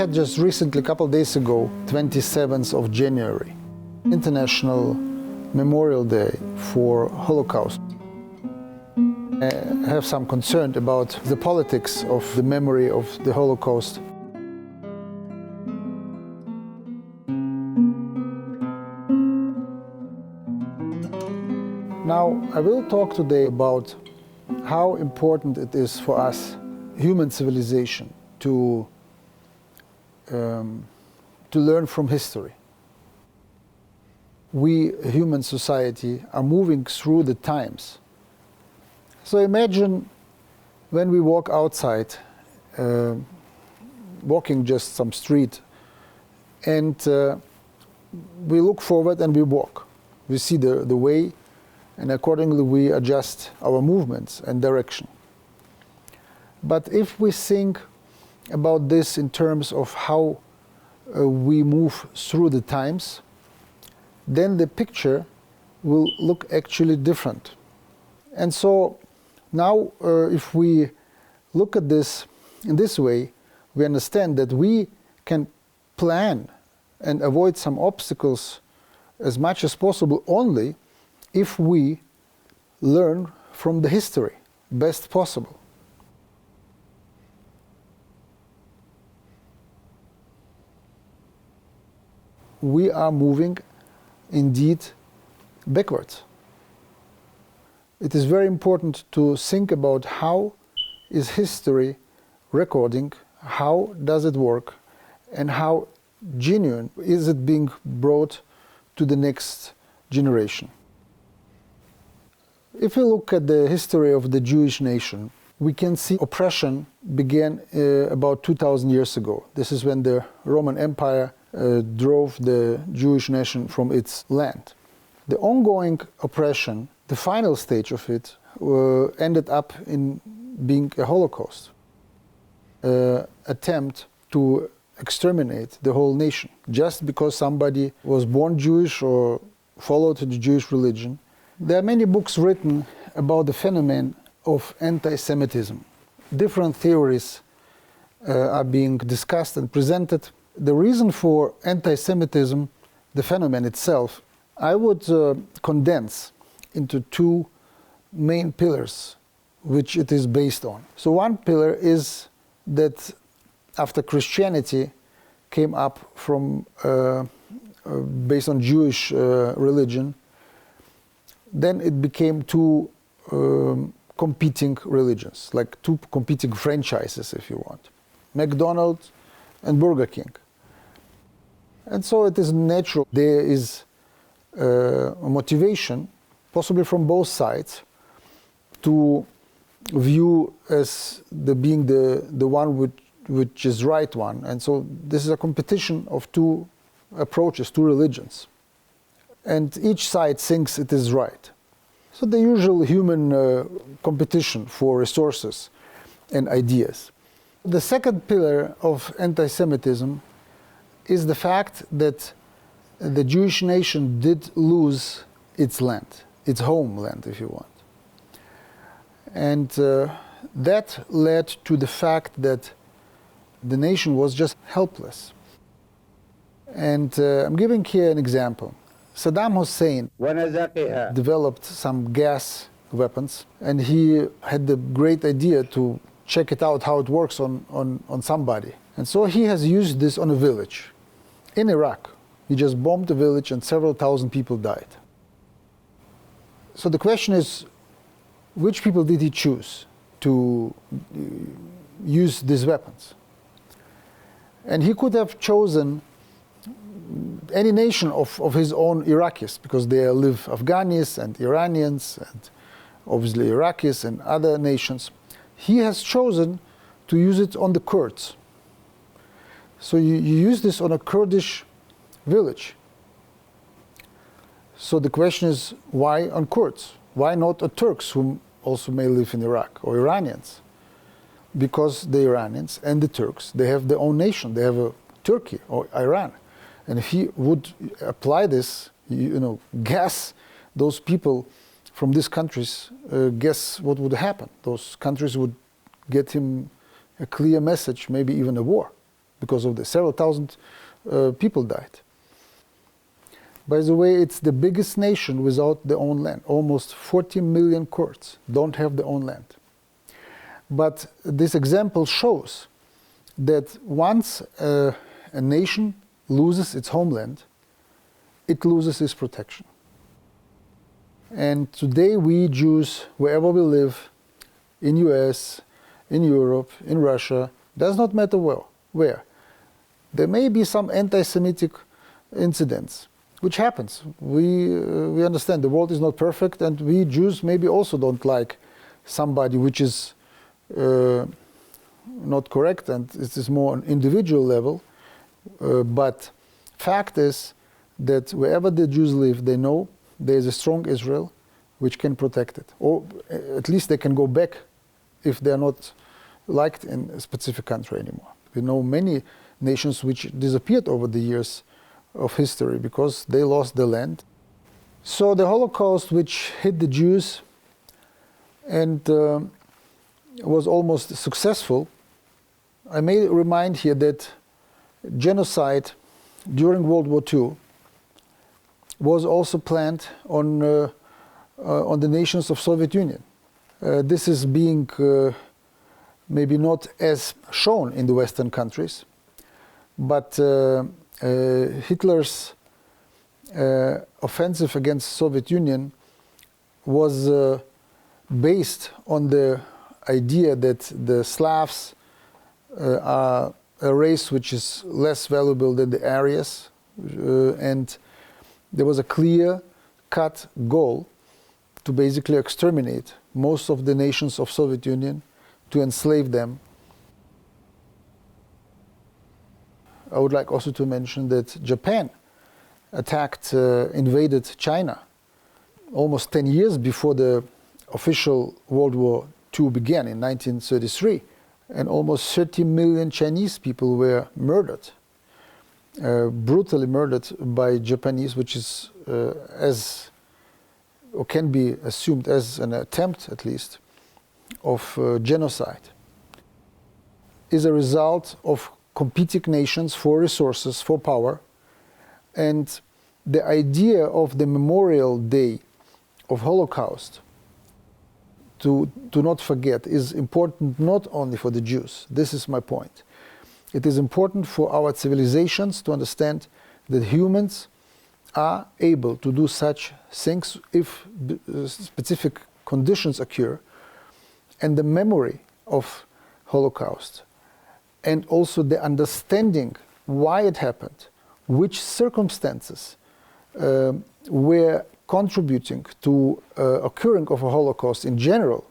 had just recently, a couple of days ago, 27th of January, International Memorial Day for Holocaust. I have some concern about the politics of the memory of the Holocaust. Now, I will talk today about how important it is for us, human civilization, to learn from history. We, human society, are moving through the times. So imagine when we walk outside, walking just some street, and we look forward and we walk. We see the way, and accordingly we adjust our movements and direction. But if we think about this in terms of how we move through the times, then the picture will look actually different. And so now if we look at this in this way, we understand that we can plan and avoid some obstacles as much as possible only if we learn from the history best possible. We are moving indeed backwards. It is very important to think about how is history recording, how does it work, and how genuine is it being brought to the next generation. If we look at the history of the Jewish nation, we can see oppression began about 2,000 years ago. This is when the Roman Empire drove the Jewish nation from its land. The ongoing oppression, the final stage of it, ended up in being a Holocaust, attempt to exterminate the whole nation, just because somebody was born Jewish or followed the Jewish religion. There are many books written about the phenomenon of antisemitism. Different theories are being discussed and presented. The reason for anti-Semitism, the phenomenon itself, I would condense into two main pillars which it is based on. So one pillar is that after Christianity came up from based on Jewish religion, then it became two competing religions, like two competing franchises, if you want, McDonald's and Burger King. And so it is natural. There is a motivation, possibly from both sides, to view as being the one which is right one. And so this is a competition of two approaches, two religions. And each side thinks it is right. So the usual human competition for resources and ideas. The second pillar of anti-Semitism is the fact that the Jewish nation did lose its land, its homeland, if you want. And that led to the fact that the nation was just helpless. And I'm giving here an example. Saddam Hussein developed some gas weapons, and he had the great idea to check it out, how it works on somebody. And so he has used this on a village in Iraq. He just bombed the village and several thousand people died. So the question is, which people did he choose to use these weapons? And he could have chosen any nation of his own Iraqis, because there live Afghans and Iranians and obviously Iraqis and other nations. He has chosen to use it on the Kurds. So you use this on a Kurdish village. So the question is, why on Kurds? Why not on Turks, who also may live in Iraq, or Iranians? Because the Iranians and the Turks, they have their own nation. They have a Turkey or Iran. And if he would apply this, gas those people from these countries, guess what would happen? Those countries would get him a clear message, maybe even a war, because of this. Several thousand people died. By the way, it's the biggest nation without their own land. Almost 40 million Kurds don't have their own land. But this example shows that once a nation loses its homeland, it loses its protection. And today we Jews, wherever we live, in US, in Europe, in Russia, does not matter where. There may be some anti-Semitic incidents, which happens. We understand the world is not perfect, and we Jews maybe also don't like somebody which is not correct, and it is more on individual level. But fact is that wherever the Jews live, they know there is a strong Israel which can protect it. Or at least they can go back if they are not liked in a specific country anymore. We know many nations which disappeared over the years of history because they lost their land. So the Holocaust, which hit the Jews and was almost successful, I may remind here that genocide during World War II was also planned on the nations of Soviet Union. This is being maybe not as shown in the Western countries, but Hitler's offensive against Soviet Union was based on the idea that the Slavs are a race which is less valuable than the Aryans, and there was a clear-cut goal to basically exterminate most of the nations of Soviet Union, to enslave them. I would like also to mention that Japan invaded China almost 10 years before the official World War II began in 1933, and almost 30 million Chinese people were murdered, brutally murdered by Japanese, which is or can be assumed as an attempt, at least, of genocide, is a result of competing nations for resources, for power. And the idea of the Memorial Day of Holocaust, to not forget, is important not only for the Jews. This is my point. It is important for our civilizations to understand that humans are able to do such things if specific conditions occur, and the memory of Holocaust, and also the understanding why it happened, which circumstances were contributing to occurring of a Holocaust in general.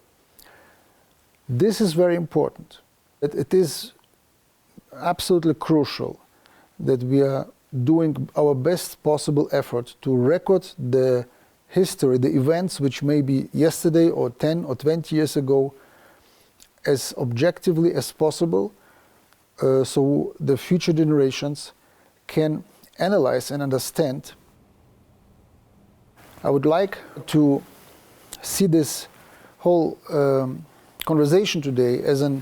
This is very important. It is absolutely crucial that we are doing our best possible effort to record the history, the events which may be yesterday or 10 or 20 years ago, as objectively as possible, so the future generations can analyze and understand. I would like to see this whole conversation today as a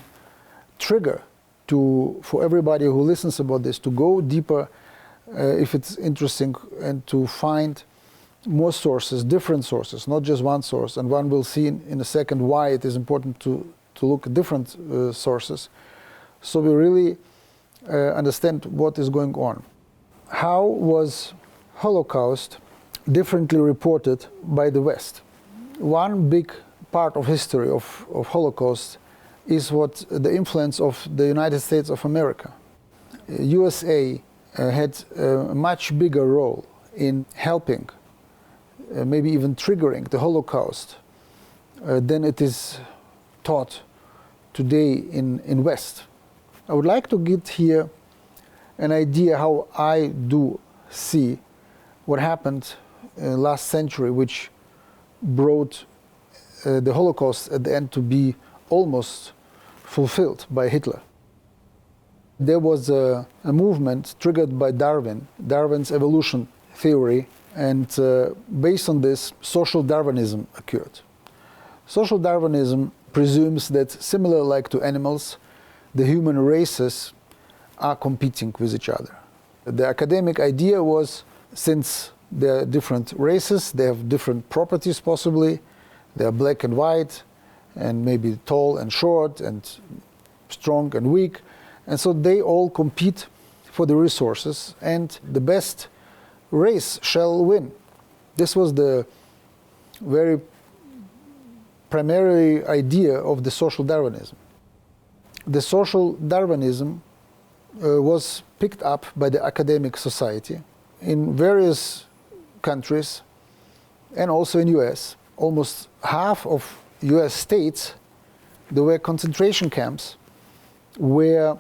trigger for everybody who listens about this to go deeper if it's interesting, and to find more sources, different sources, not just one source. And one will see in a second why it is important to look at different sources, so we really understand what is going on. How was Holocaust differently reported by the West? One big part of history of Holocaust is what the influence of the United States of America. USA had a much bigger role in helping, maybe even triggering the Holocaust than it is taught today in West. I would like to get here an idea how I do see what happened last century, which brought the Holocaust at the end to be almost fulfilled by Hitler. There was a movement triggered by Darwin's evolution theory, and based on this, social Darwinism occurred. Social Darwinism presumes that, similar like to animals, the human races are competing with each other. The academic idea was, since they are different races, they have different properties possibly, they are black and white, and maybe tall and short, and strong and weak, and so they all compete for the resources, and the best race shall win. This was the very primary idea of the social Darwinism. The social Darwinism was picked up by the academic society in various countries and also in US. Almost half of US states, there were concentration camps where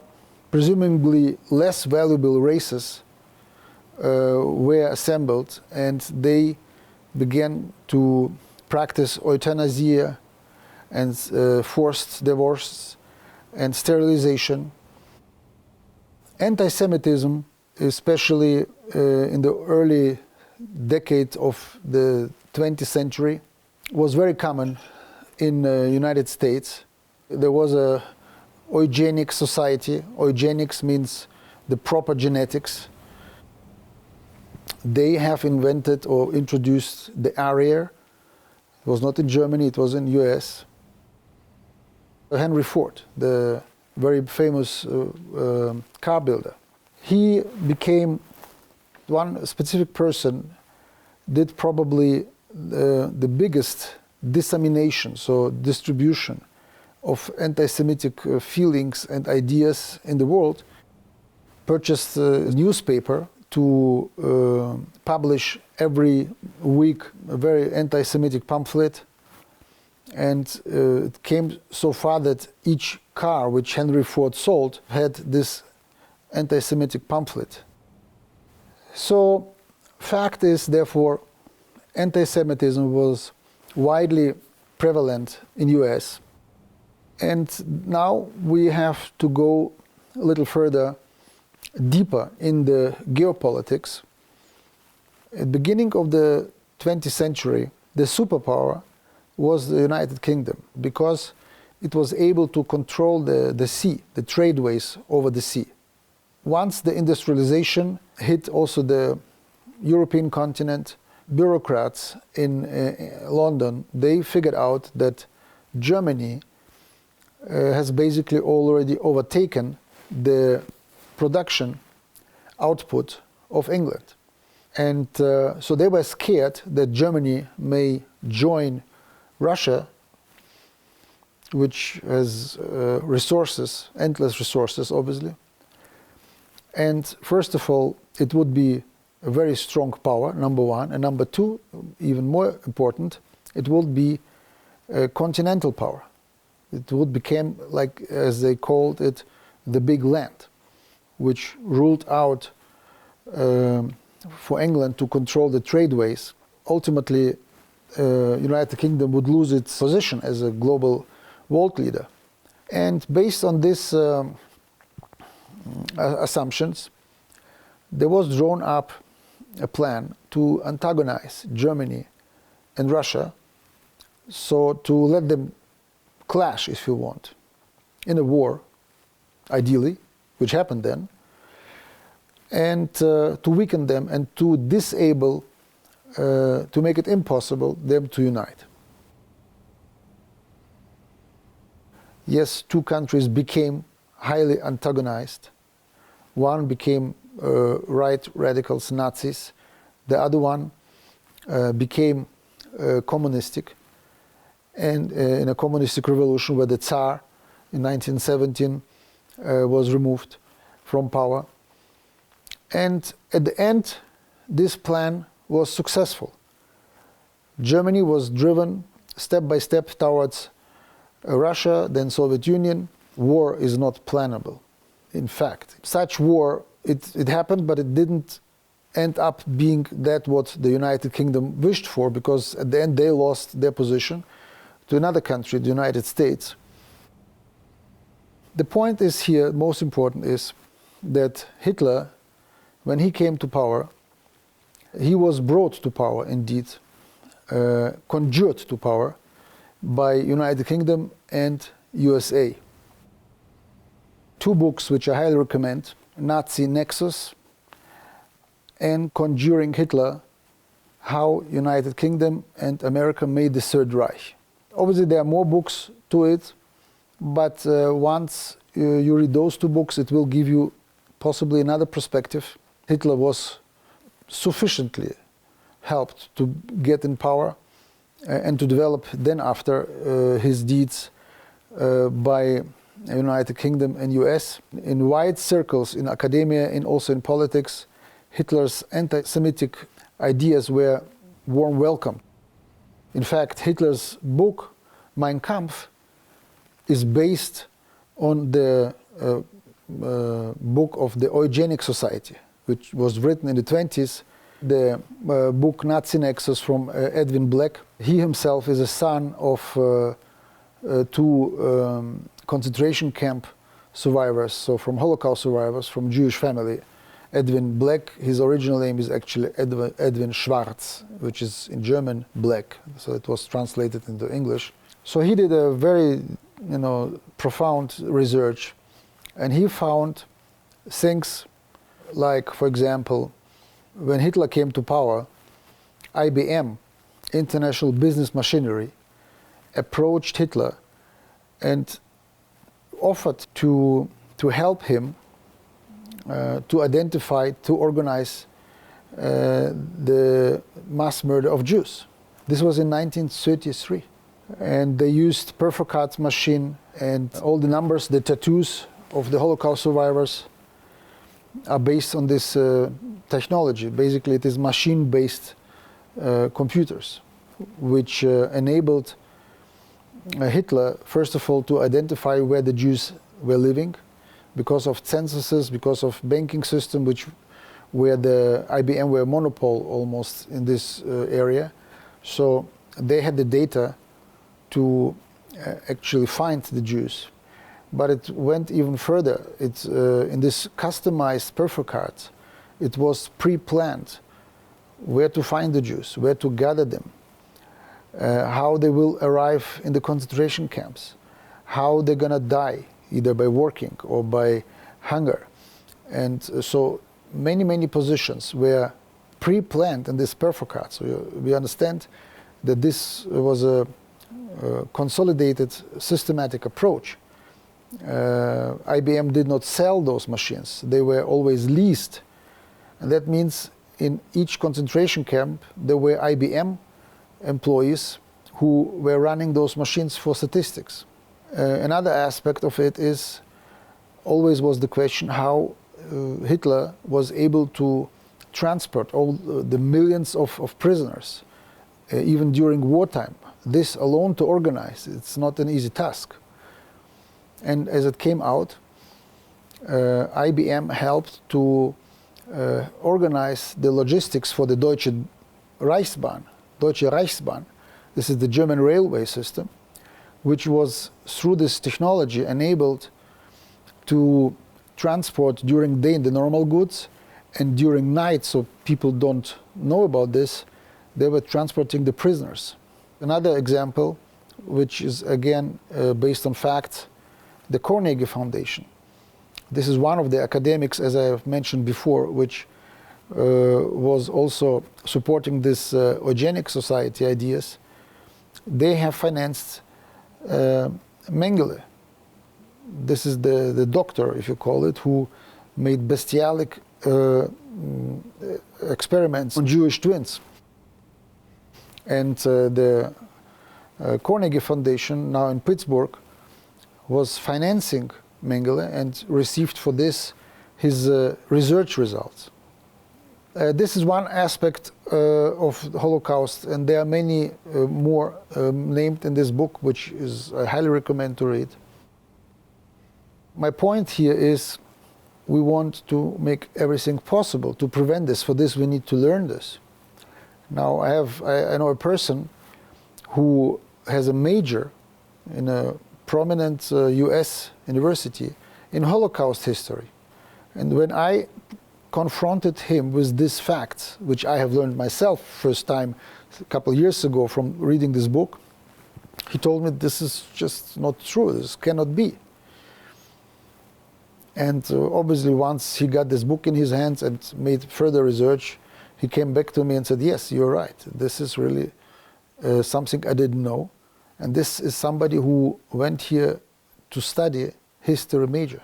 presumably less valuable races were assembled, and they began to practice euthanasia and forced divorce and sterilization. Anti-Semitism, especially in the early decade of the 20th century, was very common in the United States. There was a eugenic society. Eugenics means the proper genetics. They have invented or introduced the Harrier. It was not in Germany, it was in US. Henry Ford, the very famous car builder. He became, one specific person did probably the biggest dissemination, so distribution of anti-Semitic feelings and ideas in the world, purchased a newspaper to publish every week a very anti-Semitic pamphlet. And it came so far that each car which Henry Ford sold had this anti-Semitic pamphlet. So, fact is, therefore, anti-Semitism was widely prevalent in US. And now we have to go a little further, deeper in the geopolitics. At the beginning of the 20th century, the superpower was the United Kingdom, because it was able to control the sea, the tradeways over the sea. Once the industrialization hit also the European continent, bureaucrats in London, they figured out that Germany has basically already overtaken the production output of England. And so they were scared that Germany may join Russia, which has resources, endless resources, obviously. And first of all, it would be a very strong power, number one. And number two, even more important, it would be a continental power. It would become, like, as they called it, the big land, which ruled out for England to control the tradeways. Ultimately, United Kingdom would lose its position as a global world leader. And based on these assumptions, there was drawn up a plan to antagonize Germany and Russia, so to let them clash, if you want, in a war, ideally, which happened then, and to weaken them and to disable, to make it impossible them to unite. Yes, two countries became highly antagonized. One became right radicals, Nazis. The other one became communistic, and in a communistic revolution where the Tsar in 1917 was removed from power. And at the end, this plan was successful. Germany was driven step by step towards Russia, then Soviet Union. War is not plannable. In fact, such war, it happened, but it didn't end up being that what the United Kingdom wished for, because at the end they lost their position to another country, the United States. The point is here, most important is that Hitler, when he came to power, he was brought to power indeed, conjured to power by United Kingdom and USA. Two books which I highly recommend Nazi nexus and Conjuring Hitler, how United Kingdom and America made the Third Reich. Obviously there are more books to it, but once you read those two books, it will give you possibly another perspective. Hitler was sufficiently helped to get in power and to develop then after his deeds by United Kingdom and US. In wide circles in academia and also in politics, Hitler's anti-Semitic ideas were warm welcome. In fact, Hitler's book, Mein Kampf, is based on the book of the Eugenic Society, which was written in the 20s, the book Nazi Nexus from Edwin Black. He himself is a son of two concentration camp survivors, so from Holocaust survivors, from Jewish family. Edwin Black, his original name is actually Edwin Schwarz, which is in German Black, so it was translated into English. So he did a very, profound research, and he found things like, for example, when Hitler came to power, IBM, International Business Machinery, approached Hitler and offered to help him to identify, to organize the mass murder of Jews. This was in 1933. And they used Perfocat machine, and all the numbers, the tattoos of the Holocaust survivors are based on this technology. Basically, it is machine-based computers, which enabled Hitler, first of all, to identify where the Jews were living, because of censuses, because of banking system, where the IBM were a monopoly almost in this area. So they had the data to actually find the Jews. But it went even further. It's in this customized Perfocards, it was pre-planned where to find the Jews, where to gather them, how they will arrive in the concentration camps, how they're gonna die, either by working or by hunger. And so many positions were pre-planned in this Perfocards. So we understand that this was a consolidated, systematic approach. IBM did not sell those machines. They were always leased. And that means in each concentration camp, there were IBM employees who were running those machines for statistics. Another aspect of it is, always was the question how Hitler was able to transport all the millions of prisoners, even during wartime. This alone to organize, it's not an easy task. And as it came out, IBM helped to organize the logistics for the Deutsche Reichsbahn. This is the German railway system, which was, through this technology, enabled to transport during day the normal goods, and during night, so people don't know about this, they were transporting the prisoners. Another example, which is again based on facts, the Carnegie Foundation. This is one of the academics, as I have mentioned before, which was also supporting this eugenic society ideas. They have financed Mengele. This is the doctor, if you call it, who made bestialic experiments on Jewish twins. And the Carnegie Foundation, now in Pittsburgh, was financing Mengele and received for this his research results. This is one aspect of the Holocaust, and there are many more named in this book, which is I highly recommend to read. My point here is we want to make everything possible to prevent this. For this, we need to learn this. Now, I know a person who has a major in a prominent US university in Holocaust history. And when I confronted him with these facts, which I have learned myself first time a couple of years ago from reading this book, he told me this is just not true, this cannot be. And obviously once he got this book in his hands and made further research, he came back to me and said, yes, you're right. This is really something I didn't know. And this is somebody who went here to study history major.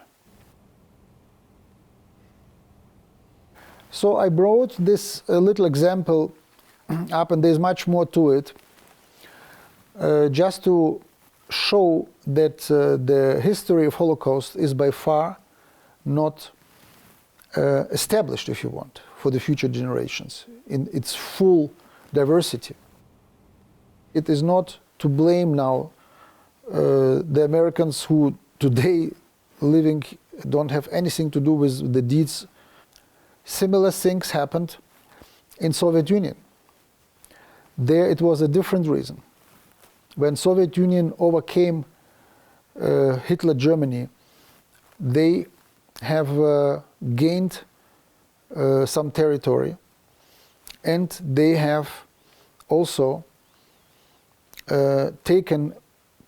So I brought this little example up, and there's much more to it, just to show that the history of Holocaust is by far not established, if you want, for the future generations in its full diversity. It is not to blame now the Americans who today living don't have anything to do with the deeds. Similar things happened in Soviet Union. There it was a different reason. When Soviet Union overcame Hitler Germany, they have gained some territory, and they have also taken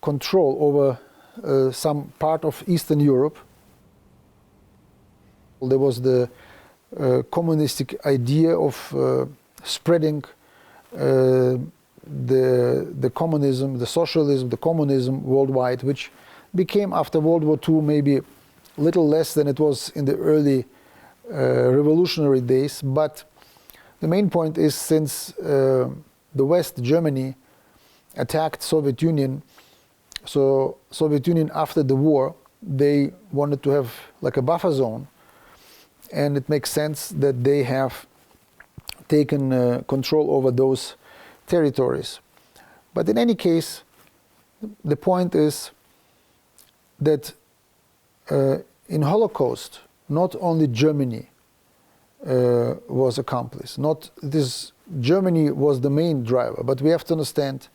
control over some part of Eastern Europe. There was the communistic idea of spreading the communism, the socialism, the communism worldwide, which became after World War II maybe a little less than it was in the early revolutionary days. But the main point is, since the West, Germany, attacked Soviet Union, so Soviet Union after the war, they wanted to have like a buffer zone, and it makes sense that they have taken control over those territories. But in any case, the point is that in Holocaust, not only Germany was accomplice. Germany was the main driver, but we have to understand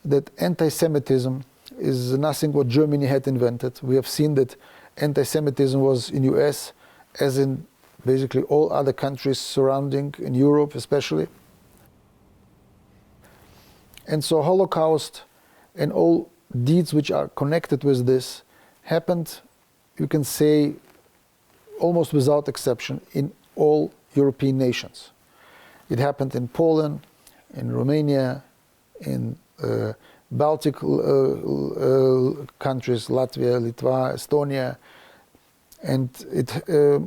that anti-Semitism is nothing what Germany had invented. We have seen that anti-Semitism was in US, as in basically all other countries surrounding, in Europe especially. And so Holocaust and all deeds which are connected with this happened, you can say, almost without exception in all European nations. It happened in Poland, in Romania, in Baltic countries, Latvia, Litva, Estonia, and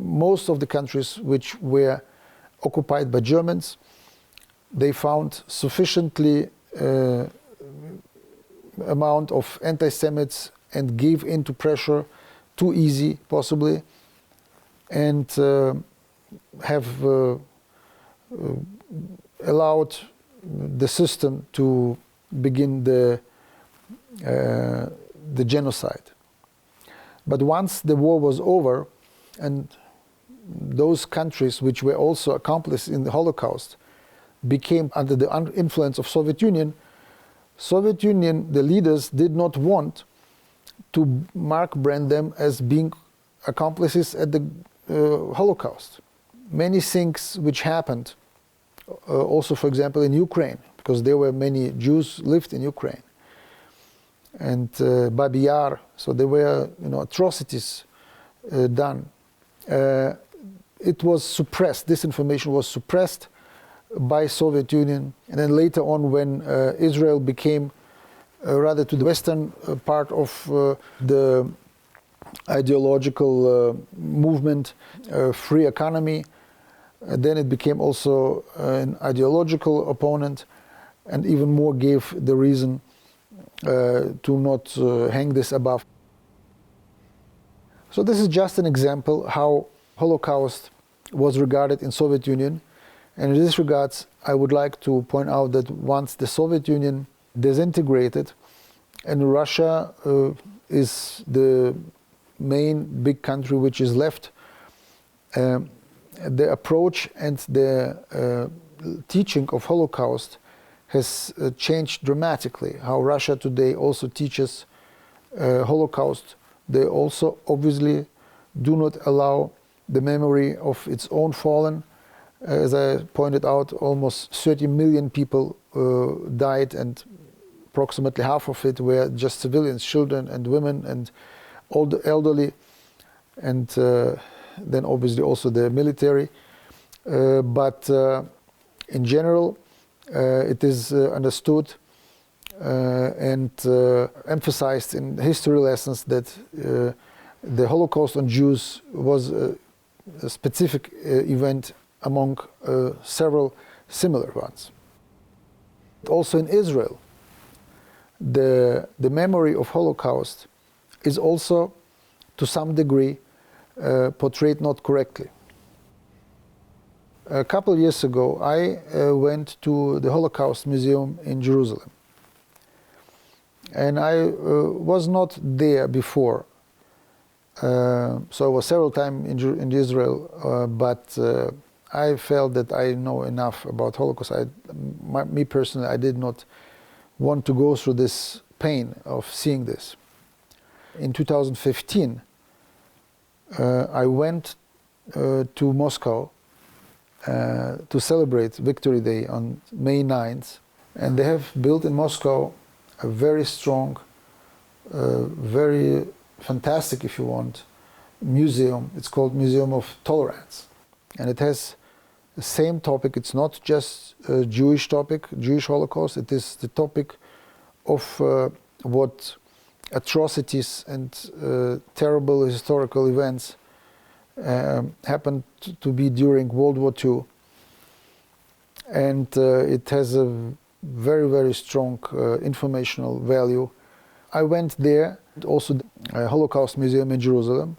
most of the countries which were occupied by Germans, they found sufficiently amount of anti-Semites and gave into pressure too easy, possibly, and have allowed the system to begin the genocide. But once the war was over, and those countries which were also accomplices in the Holocaust became under the influence of Soviet Union, the leaders did not want to brand them as being accomplices at the Holocaust. Many things which happened, also for example in Ukraine, because there were many Jews lived in Ukraine, and Babi Yar, so there were atrocities done. It was suppressed. This information was suppressed by Soviet Union, and then later on, when Israel became rather to the western part of the ideological movement, free economy, then it became also an ideological opponent, and even more gave the reason to not hang this above. So this is just an example how Holocaust was regarded in Soviet Union. And in this regards, I would like to point out that once the Soviet Union disintegrated and Russia is the main big country which is left, the approach and the teaching of Holocaust has changed dramatically. How Russia today also teaches Holocaust. They also obviously do not allow the memory of its own fallen. As I pointed out, almost 30 million people died, and approximately half of it were just civilians, children and women and all the elderly. and then obviously also the military. But in general, it is understood and emphasized in history lessons that the Holocaust on Jews was a specific event among several similar ones. Also in Israel, the memory of Holocaust is also to some degree portrayed not correctly. A couple of years ago, I went to the Holocaust Museum in Jerusalem. And I was not there before. So I was several times in Israel, but I felt that I know enough about Holocaust. Me personally, I did not want to go through this pain of seeing this. In 2015, I went to Moscow to celebrate Victory Day on May 9th. And they have built in Moscow a very strong, very fantastic, if you want, museum. It's called Museum of Tolerance. And it has the same topic. It's not just a Jewish topic, Jewish Holocaust. It is the topic of what atrocities and terrible historical events happened to be during World War II. And it has a very, very strong informational value. I went there, also the Holocaust Museum in Jerusalem,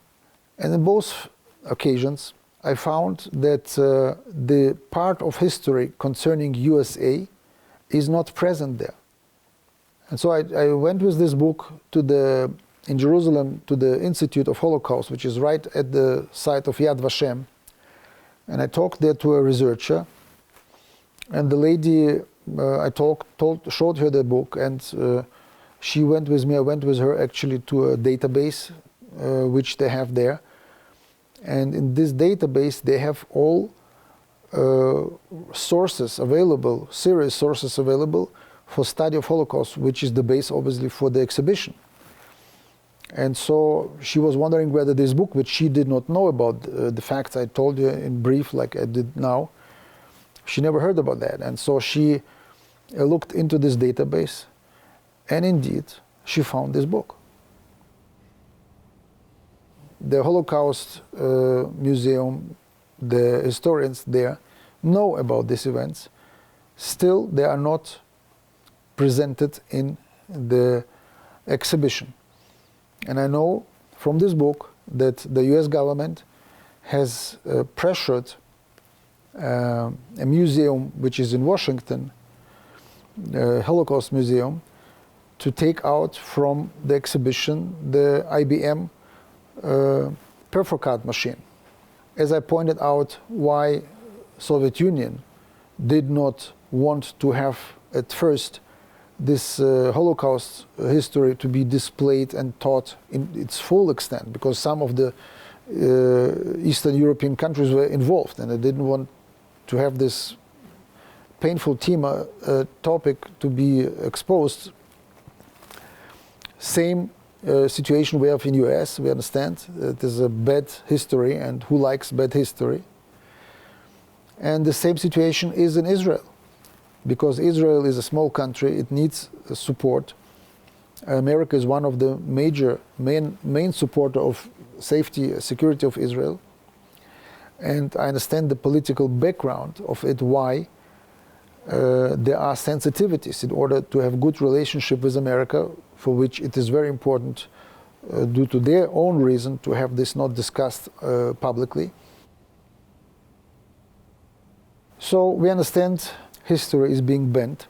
and in both occasions I found that the part of history concerning USA is not present there. And so I went with this book in Jerusalem to the Institute of Holocaust, which is right at the site of Yad Vashem, and I talked there to a researcher, and the lady I showed her the book, and she went with me. I went with her actually to a database which they have there, and in this database they have all sources available, serious sources available for study of Holocaust, which is the base obviously for the exhibition. And so she was wondering whether this book, which she did not know about the facts I told you in brief like I did now, she never heard about that. And so she looked into this database, and indeed she found this book. The Holocaust Museum, the historians there know about these events. Still, they are not presented in the exhibition. And I know from this book that the US government has pressured a museum which is in Washington, the Holocaust Museum, to take out from the exhibition the IBM Perfocard machine. As I pointed out, why Soviet Union did not want to have at first this Holocaust history to be displayed and taught in its full extent, because some of the Eastern European countries were involved, and they didn't want to have this painful topic to be exposed. Same situation we have in US. We understand it is a bad history, and who likes bad history? And the same situation is in Israel. Because Israel is a small country, it needs support. America is one of the main supporter of safety, security of Israel. And I understand the political background of it, why there are sensitivities in order to have good relationship with America, for which it is very important, due to their own reason, to have this not discussed publicly. So we understand history is being bent.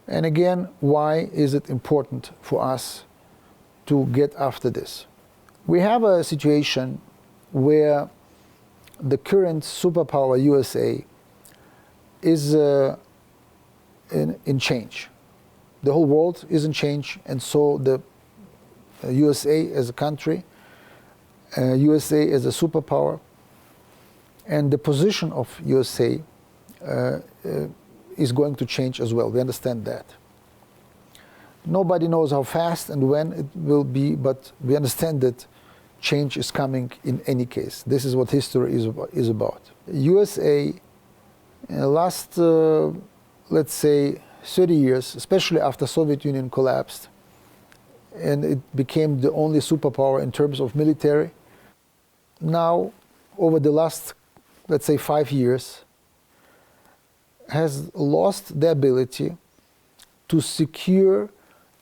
And again, why is it important for us to get after this? We have a situation where the current superpower USA is in change. The whole world is in change, and so the USA as a country, USA as a superpower, and the position of USA is going to change as well. We understand that. Nobody knows how fast and when it will be, but we understand that change is coming in any case. This is what history is about. USA, last, let's say, 30 years, especially after Soviet Union collapsed, and it became the only superpower in terms of military. Now, over the last, let's say, 5 years, has lost the ability to secure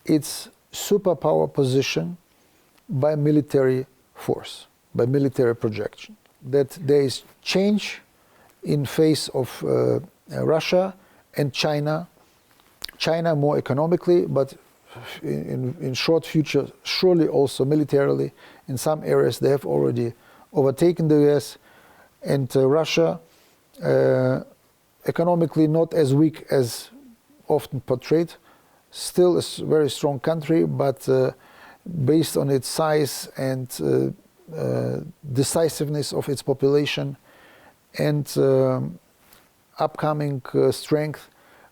its superpower position by military force, by military projection. That there is change in face of Russia and China. China more economically, but in short future, surely also militarily. In some areas they have already overtaken the US, and Russia economically not as weak as often portrayed, still a very strong country, but based on its size and decisiveness of its population and upcoming strength,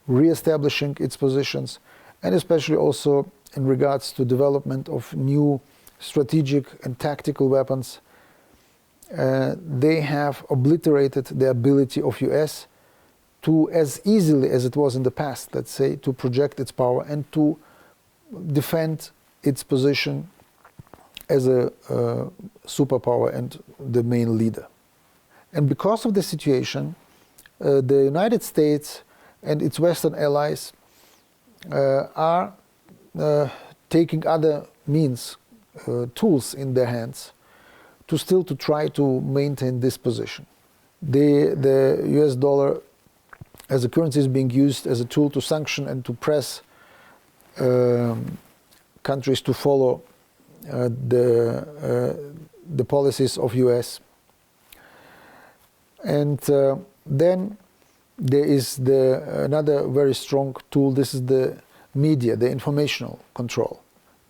re-establishing its positions, and especially also in regards to development of new strategic and tactical weapons, they have obliterated the ability of US to, as easily as it was in the past, let's say, to project its power and to defend its position as a superpower and the main leader. And because of the situation, the United States and its Western allies are taking other means, tools in their hands to try to maintain this position. The US dollar as a currency is being used as a tool to sanction and to press countries to follow the policies of US. And then there is another very strong tool. This is the media, the informational control,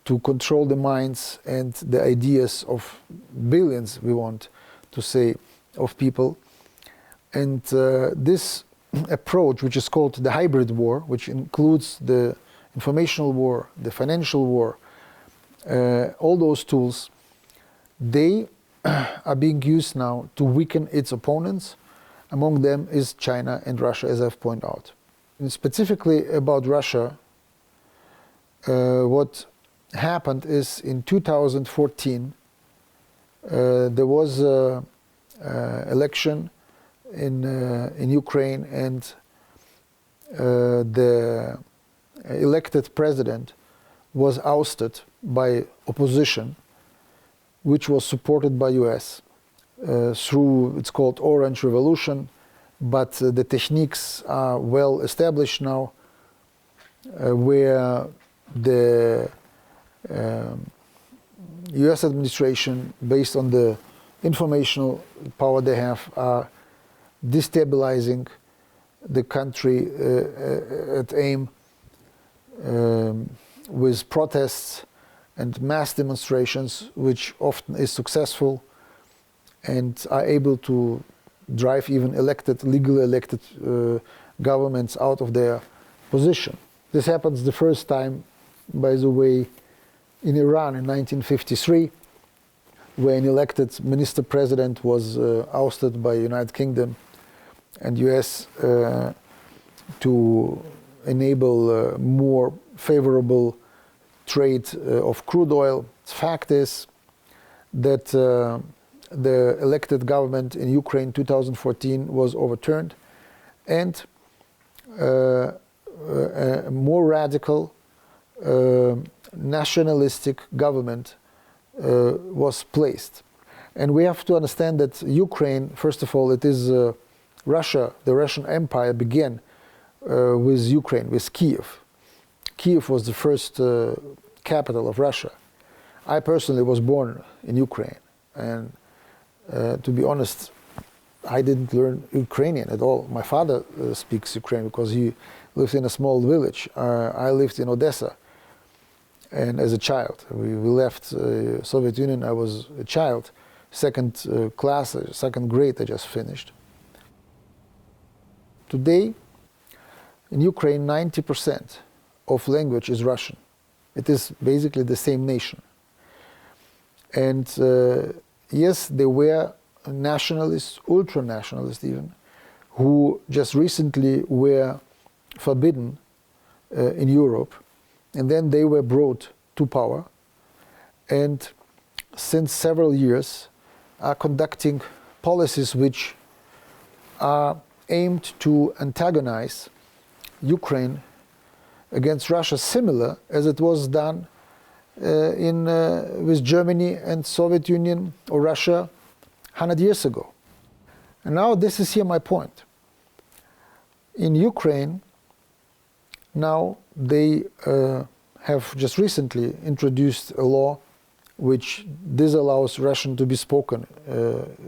to control the minds and the ideas of billions, we want to say, of people. And this approach, which is called the hybrid war, which includes the informational war, the financial war, all those tools, they are being used now to weaken its opponents. Among them is China and Russia, as I've pointed out. And specifically about Russia, what happened is in 2014, there was an election in Ukraine, and the elected president was ousted by opposition, which was supported by US through, it's called Orange Revolution, but the techniques are well established now, where the US administration, based on the informational power they have, are destabilizing the country at aim with protests and mass demonstrations, which often is successful and are able to drive even legally elected governments out of their position. This happens the first time, by the way, in Iran in 1953, where an elected minister president was ousted by the United Kingdom and US to enable more favorable trade of crude oil. The fact is that the elected government in Ukraine in 2014 was overturned, and a more radical nationalistic government was placed. And we have to understand that Ukraine, first of all, it is Russia, the Russian Empire began with Ukraine, with Kiev. Kiev was the first capital of Russia. I personally was born in Ukraine, and to be honest, I didn't learn Ukrainian at all. My father speaks Ukrainian because he lives in a small village. I lived in Odessa, and as a child, we left Soviet Union. I was a child, second class, second grade I just finished. Today, in Ukraine, 90% of language is Russian. It is basically the same nation. And yes, there were nationalists, ultra-nationalists even, who just recently were forbidden in Europe, and then they were brought to power, and since several years are conducting policies which are aimed to antagonize Ukraine against Russia, similar as it was done with Germany and Soviet Union or Russia 100 years ago. And now this is here my point. In Ukraine, now they have just recently introduced a law which disallows Russian to be spoken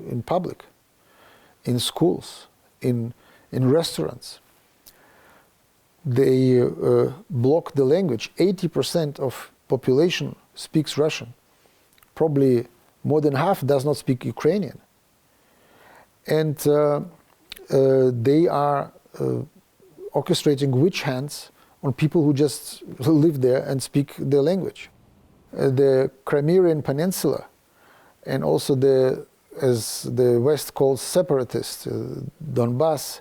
in public, in schools, in restaurants. They block the language. 80% of population speaks Russian. Probably more than half does not speak Ukrainian. And they are orchestrating witch hunts on people who just live there and speak the language. The Crimean Peninsula, and also as the West calls separatists, Donbass,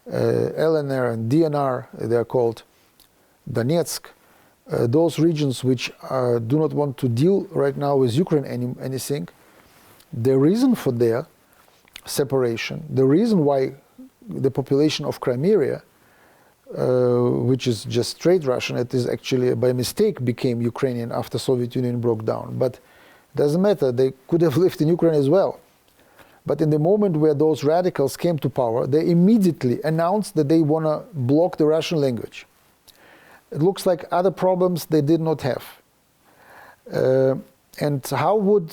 LNR and DNR, they are called Donetsk, those regions which do not want to deal right now with Ukraine anything, the reason for their separation, the reason why the population of Crimea, which is just straight Russian, it is actually by mistake became Ukrainian after Soviet Union broke down. But it doesn't matter, they could have lived in Ukraine as well. But in the moment where those radicals came to power, they immediately announced that they want to block the Russian language. It looks like other problems they did not have. And how would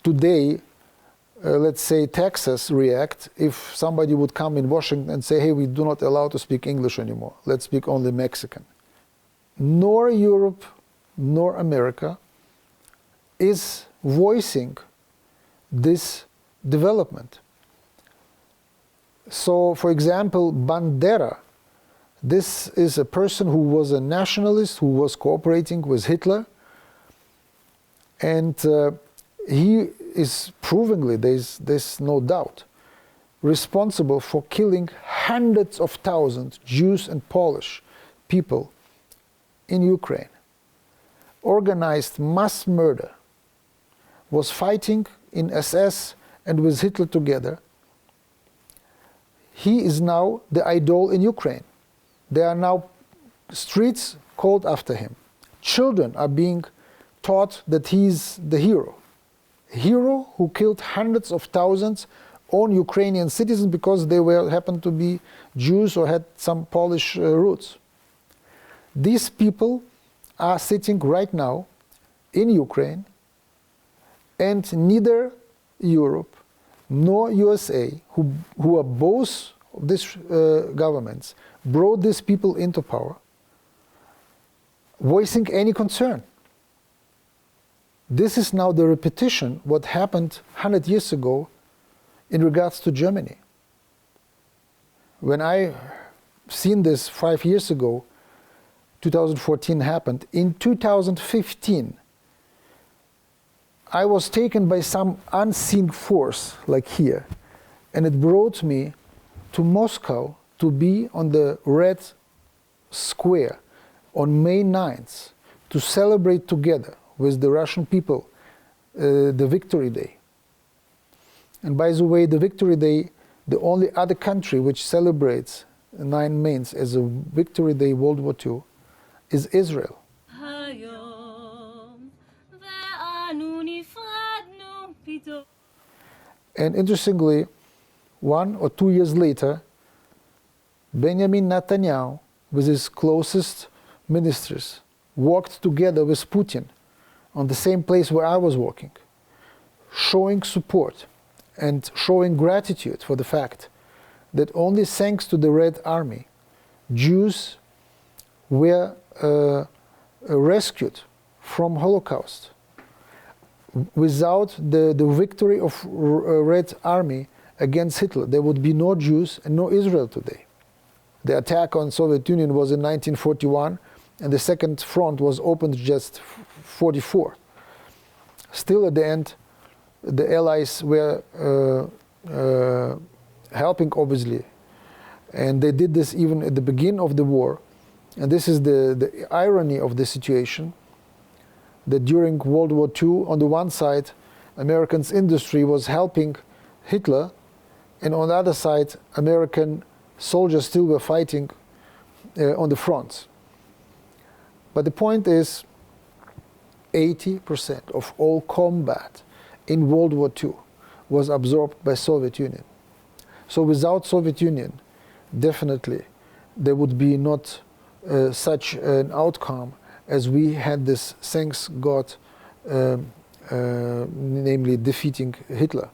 today, let's say Texas, react if somebody would come in Washington and say, hey, we do not allow to speak English anymore, let's speak only Mexican? Nor Europe, nor America is voicing this development. So, for example, Bandera, this is a person who was a nationalist, who was cooperating with Hitler, and he is provingly, there's no doubt, responsible for killing hundreds of thousands Jews and Polish people in Ukraine. Organized mass murder, was fighting in SS and with Hitler together. He is now the idol in Ukraine. There are now streets called after him. Children are being taught that he's the hero. A hero who killed hundreds of thousands own Ukrainian citizens because they happened to be Jews or had some Polish roots. These people are sitting right now in Ukraine, and neither Europe nor USA, who are both these governments, brought these people into power, voicing any concern. This is now the repetition what happened 100 years ago in regards to Germany. When I seen this 5 years ago, 2014 happened. In 2015, I was taken by some unseen force, like here, and it brought me to Moscow to be on the Red Square on May 9th to celebrate together with the Russian people the Victory Day. And by the way, the Victory Day, the only other country which celebrates 9 May as a Victory Day, World War II, is Israel. And interestingly, 1 or 2 years later, Benjamin Netanyahu, with his closest ministers, walked together with Putin on the same place where I was walking, showing support and showing gratitude for the fact that only thanks to the Red Army, Jews were rescued from Holocaust. Without the victory of Red Army against Hitler, there would be no Jews and no Israel today. The attack on Soviet Union was in 1941, and the second front was opened just 44. Still at the end, the Allies were helping, obviously. And they did this even at the beginning of the war. And this is the irony of the situation, that during World War II, on the one side, Americans' industry was helping Hitler, and on the other side, American soldiers still were fighting on the fronts. But the point is, 80% of all combat in World War II was absorbed by Soviet Union. So without Soviet Union, definitely there would be not such an outcome as we had this, thanks God, namely defeating Hitler.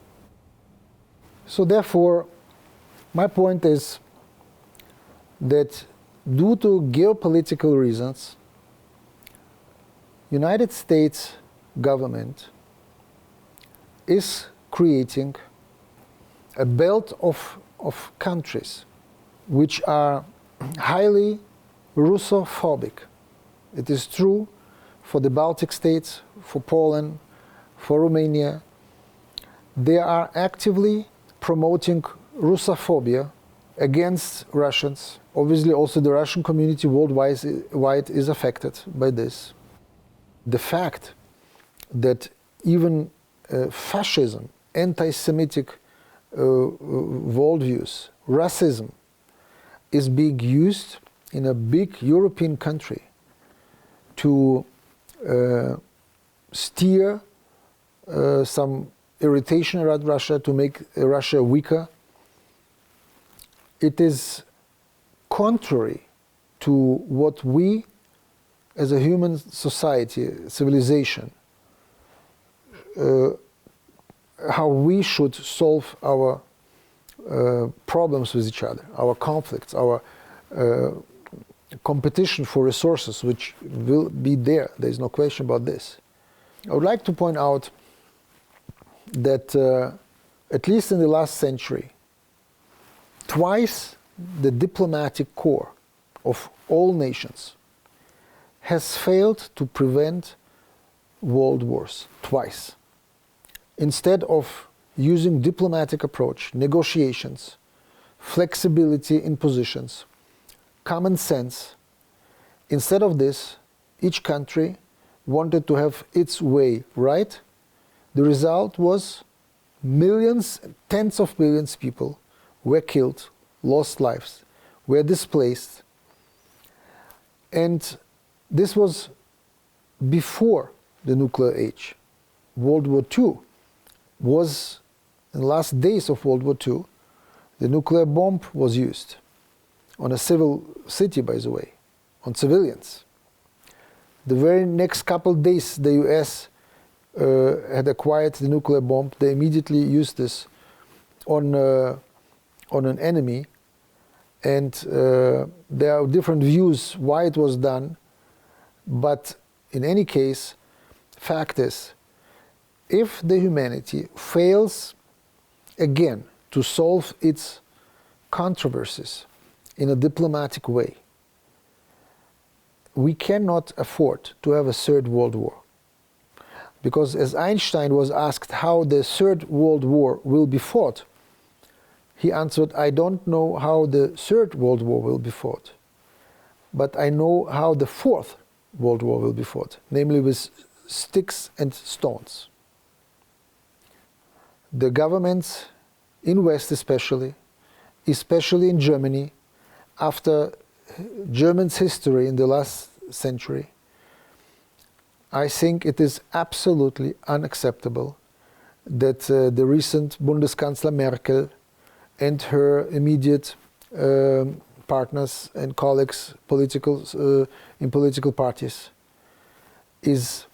So therefore, my point is that due to geopolitical reasons, United States government is creating a belt of countries which are highly Russophobic. It is true for the Baltic states, for Poland, for Romania. They are actively promoting Russophobia against Russians. Obviously also the Russian community worldwide is affected by this. The fact that even fascism, anti-Semitic worldviews, racism is being used in a big European country to steer some irritation around Russia, to make Russia weaker. It is contrary to what we as a human society, civilization, how we should solve our problems with each other, our conflicts, our competition for resources, which will be there. There is no question about this. I would like to point out that at least in the last century, twice the diplomatic corps of all nations has failed to prevent world wars, twice. Instead of using diplomatic approach, negotiations, flexibility in positions, common sense, instead of this, each country wanted to have its way right. The result was millions, tens of millions of people were killed, lost lives, were displaced. And this was before the nuclear age. World War II was, in the last days of World War II, the nuclear bomb was used on a civil city, by the way, on civilians. The very next couple of days, the US had acquired the nuclear bomb. They immediately used this on an enemy. And there are different views why it was done. But in any case, fact is, if the humanity fails again to solve its controversies in a diplomatic way, we cannot afford to have a third world war. Because as Einstein was asked how the third world war will be fought, he answered, I don't know how the third world war will be fought, but I know how the fourth world war will be fought, namely with sticks and stones. The governments in West especially in Germany, after Germany's history in the last century, I think it is absolutely unacceptable that the recent Bundeskanzler Merkel and her immediate partners and colleagues in political parties is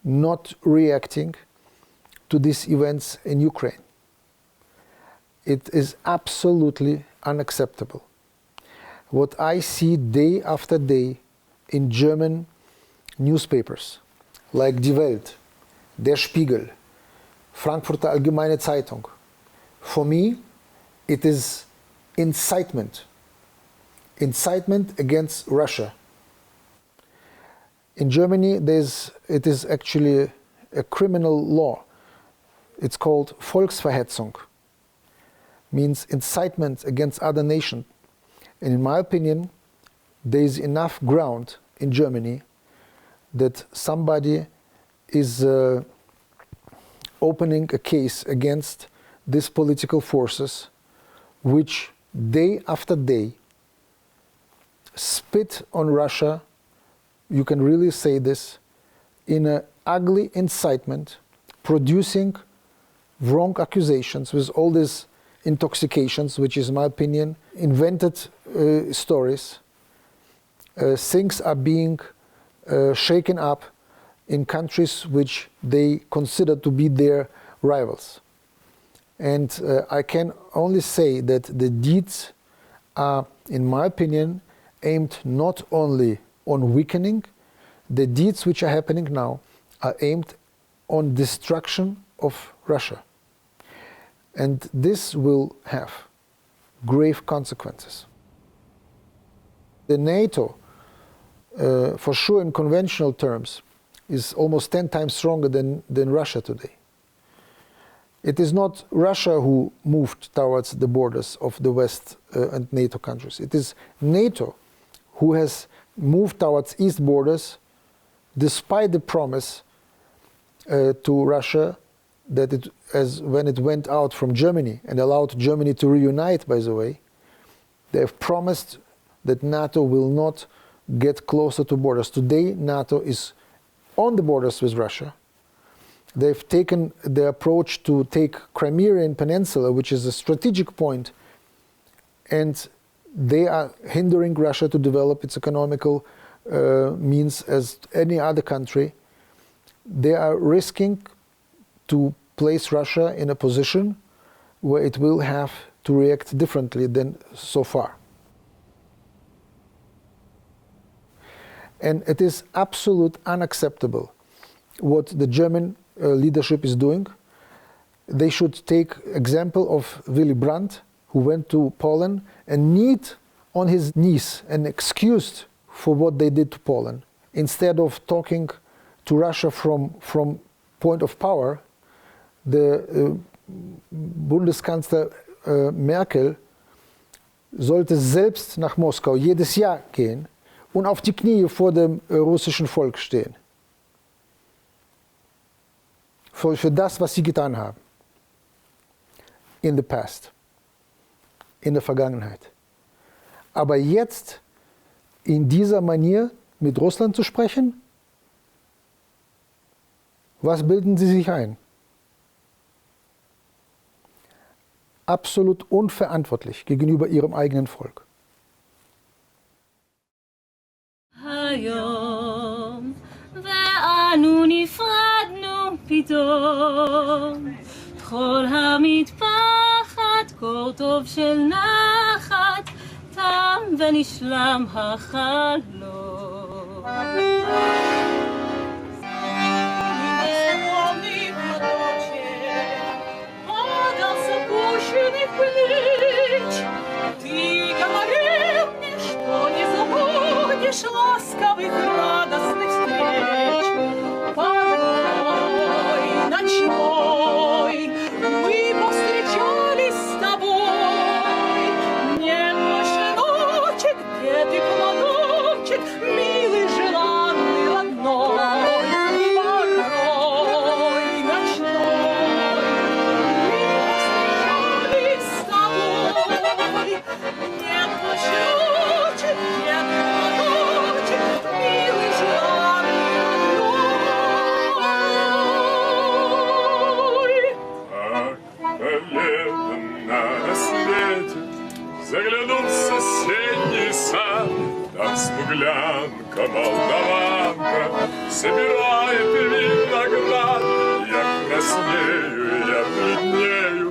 not reacting to these events in Ukraine. It is absolutely unacceptable. What I see day after day in German newspapers like Die Welt, Der Spiegel, Frankfurter Allgemeine Zeitung, for me it is incitement against Russia. In Germany it is actually a criminal law. It's called Volksverhetzung, means incitement against other nations. And in my opinion, there is enough ground in Germany that somebody is opening a case against these political forces, which day after day spit on Russia, you can really say this, in an ugly incitement, producing wrong accusations with all these intoxications, which is, in my opinion, invented stories. Things are being shaken up in countries which they consider to be their rivals. And I can only say that the deeds are, in my opinion, aimed not only on weakening, the deeds which are happening now are aimed on destruction of Russia. And this will have grave consequences. The NATO, for sure in conventional terms, is almost 10 times stronger than Russia today. It is not Russia who moved towards the borders of the West and NATO countries. It is NATO who has moved towards east borders despite the promise to Russia that when it went out from Germany and allowed Germany to reunite, by the way, they have promised that NATO will not get closer to borders. Today, NATO is on the borders with Russia. They've taken the approach to take Crimean Peninsula, which is a strategic point, and they are hindering Russia to develop its economical means as any other country. They are risking to place Russia in a position where it will have to react differently than so far. And it is absolutely unacceptable what the German leadership is doing. They should take example of Willy Brandt, who went to Poland and kneeled on his knees and excused for what they did to Poland. Instead of talking to Russia from point of power, the Bundeskanzler Merkel sollte selbst nach Moskau jedes Jahr gehen und auf die Knie vor dem russischen Volk stehen. Für das, was sie getan haben. In the past. In der Vergangenheit. Aber jetzt in dieser Manier mit Russland zu sprechen? Was bilden Sie sich ein? Absolut unverantwortlich gegenüber Ihrem eigenen Volk. היום ואנו נפרדנו פתאום כל המטפחת קור טוב של נחת תם ונשלם החלום ласковых радостных встреч порой ночной мы повстречались с тобой нежный щеночек, где ты платочек, милый, желанный, родной порой ночной мы повстречались с тобой нежный щеночек, где ты заглянув в соседний сад, там смуглянка, молдаванка собирает виноград. Я краснею, я бледнею,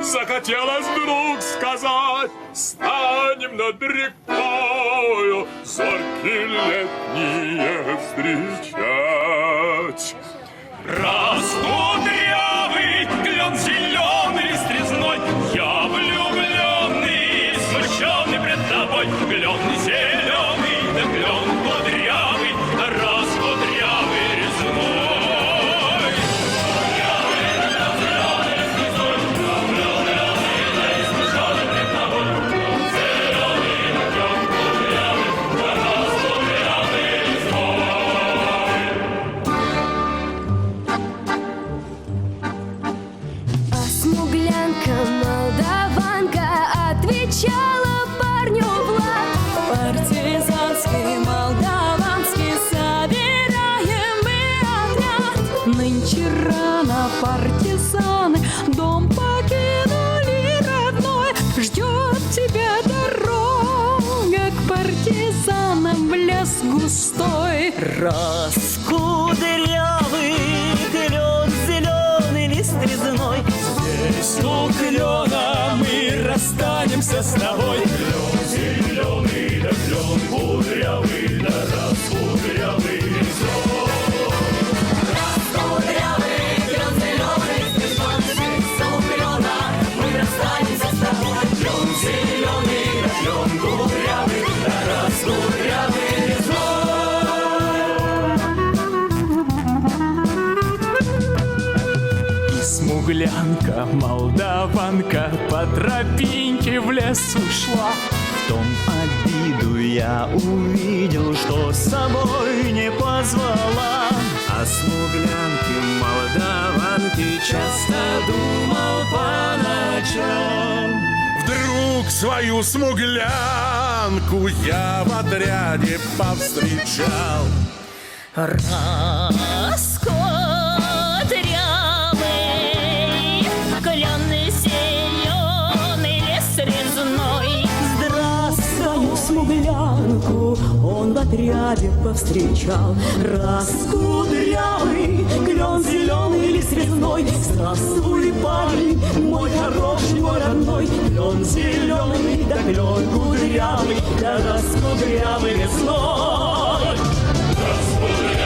захотелось вдруг сказать: станем над рекою зорьки летние встречать. Раскудрявый клен зеленый лист резной, я влюбленный, смущенный пред тобой. Клен зеленый, да клен кудрявый, раскудрявый резной. лес густой. Раскудрявый клен, зеленый лист резной. Здесь у клена мы расстанемся с тобой. Клен зеленый, да клен кудрявый, да раскудрявый резной. Раскудрявый клен, зеленый лист резной. Здесь у клена мы расстанемся с тобой. Клен зеленый, да клен кудрявый, да раскудрявый резной. Смуглянка, молдаванка по тропинке в лес ушла. В том обиду я увидел, что с собой не позвала. О смуглянке, молдаванке часто думал по ночам. Вдруг свою смуглянку я в отряде повстречал. Раскудрявый клен, зеленый лес резной. Свою смуглянку он в отряде повстречал. Раскудрявый клен, зеленый лист резной. Здравствуй, парень, мой хороший, мой родной. Клен зеленый, да клен кудрявый, да раскудрявый лесной. Раскудрявый